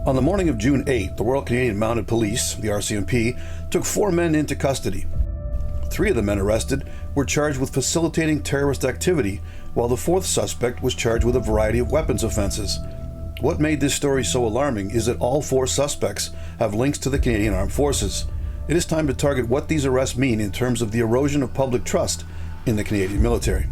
On the morning of June 8, the Royal Canadian Mounted Police, the RCMP, took 4 men into custody. 3 of the men arrested were charged with facilitating terrorist activity, while the 4th suspect was charged with a variety of weapons offenses. What made this story so alarming is that all 4 suspects have links to the Canadian Armed Forces. It is time to target what these arrests mean in terms of the erosion of public trust in the Canadian military.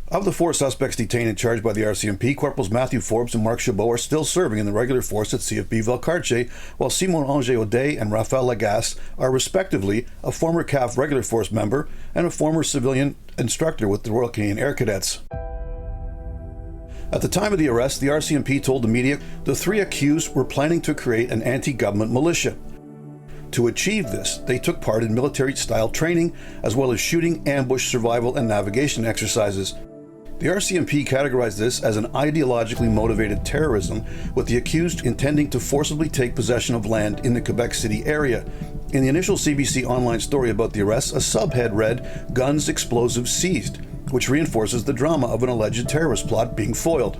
Of the 4 suspects detained and charged by the RCMP, Corporals Matthew Forbes and Mark Chabot are still serving in the regular force at CFB Valcartier, while Simon Auger-Audet and Raphael Lagasse are respectively a former CAF regular force member and a former civilian instructor with the Royal Canadian Air Cadets. At the time of the arrest, the RCMP told the media the 3 accused were planning to create an anti-government militia. To achieve this, they took part in military-style training, as well as shooting, ambush, survival, and navigation exercises. The RCMP categorized this as an ideologically motivated terrorism, with the accused intending to forcibly take possession of land in the Quebec City area. In the initial CBC online story about the arrests, a subhead read, "Guns, Explosives Seized," which reinforces the drama of an alleged terrorist plot being foiled.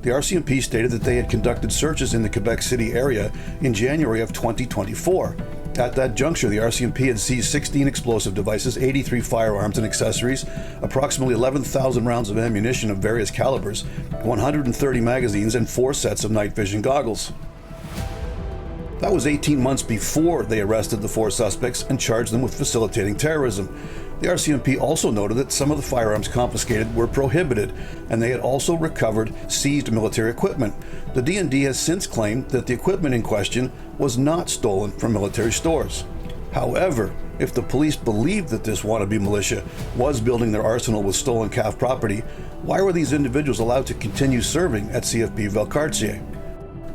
The RCMP stated that they had conducted searches in the Quebec City area in January of 2024. At that juncture, the RCMP had seized 16 explosive devices, 83 firearms and accessories, approximately 11,000 rounds of ammunition of various calibers, 130 magazines, and 4 sets of night vision goggles. That was 18 months before they arrested the 4 suspects and charged them with facilitating terrorism. The RCMP also noted that some of the firearms confiscated were prohibited, and they had also recovered seized military equipment. The D&D has since claimed that the equipment in question was not stolen from military stores. However, if the police believed that this wannabe militia was building their arsenal with stolen CAF property, why were these individuals allowed to continue serving at CFB Valcartier?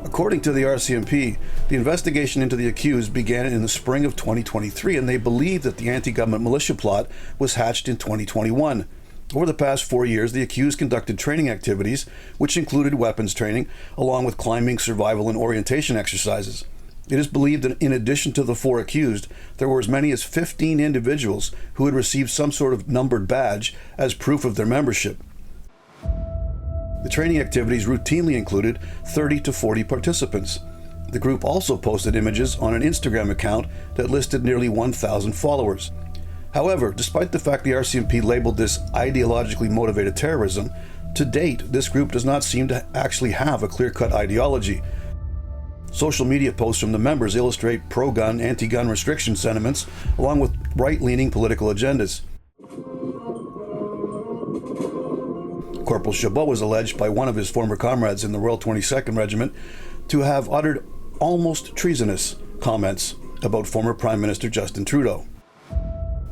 According to the RCMP, the investigation into the accused began in the spring of 2023, and they believe that the anti-government militia plot was hatched in 2021. Over the past 4 years, the accused conducted training activities, which included weapons training, along with climbing, survival, and orientation exercises. It is believed that in addition to the 4 accused, there were as many as 15 individuals who had received some sort of numbered badge as proof of their membership. The training activities routinely included 30 to 40 participants. The group also posted images on an Instagram account that listed nearly 1,000 followers. However, despite the fact the RCMP labeled this ideologically motivated terrorism, to date, this group does not seem to actually have a clear-cut ideology. Social media posts from the members illustrate pro-gun, anti-gun restriction sentiments, along with right-leaning political agendas. Corporal Chabot was alleged by one of his former comrades in the Royal 22nd Regiment to have uttered almost treasonous comments about former Prime Minister Justin Trudeau.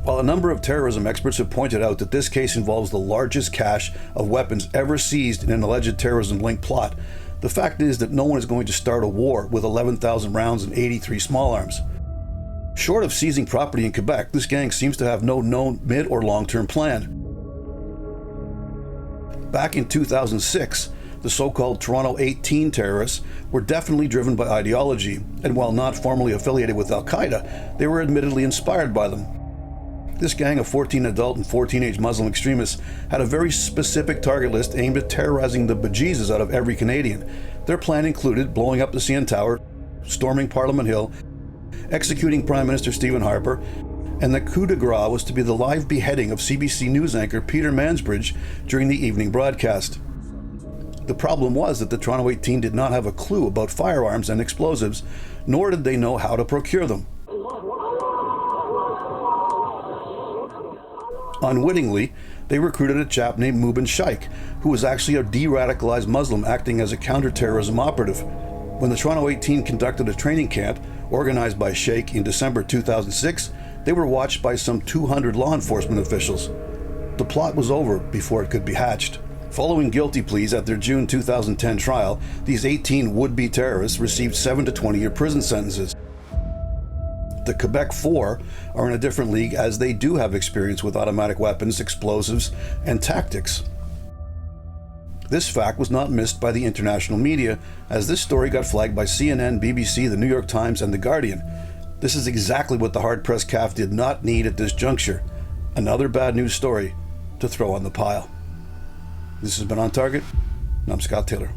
While a number of terrorism experts have pointed out that this case involves the largest cache of weapons ever seized in an alleged terrorism-linked plot, the fact is that no one is going to start a war with 11,000 rounds and 83 small arms. Short of seizing property in Quebec, this gang seems to have no known mid- or long-term plan. Back in 2006, the so-called Toronto 18 terrorists were definitely driven by ideology, and while not formally affiliated with Al-Qaeda, they were admittedly inspired by them. This gang of 14 adult and 4 teenage Muslim extremists had a very specific target list aimed at terrorizing the bejesus out of every Canadian. Their plan included blowing up the CN Tower, storming Parliament Hill, executing Prime Minister Stephen Harper, and the coup de grace was to be the live beheading of CBC News anchor Peter Mansbridge during the evening broadcast. The problem was that the Toronto 18 did not have a clue about firearms and explosives, nor did they know how to procure them. Unwittingly, they recruited a chap named Mubin Shaikh, who was actually a de-radicalized Muslim acting as a counter-terrorism operative. When the Toronto 18 conducted a training camp organized by Shaikh in December 2006, they were watched by some 200 law enforcement officials. The plot was over before it could be hatched. Following guilty pleas at their June 2010 trial, these 18 would-be terrorists received 7 to 20-year prison sentences. The Quebec 4 are in a different league, as they do have experience with automatic weapons, explosives, and tactics. This fact was not missed by the international media, as this story got flagged by CNN, BBC, The New York Times, and The Guardian. This is exactly what the hard-pressed CAF did not need at this juncture. Another bad news story to throw on the pile. This has been On Target, and I'm Scott Taylor.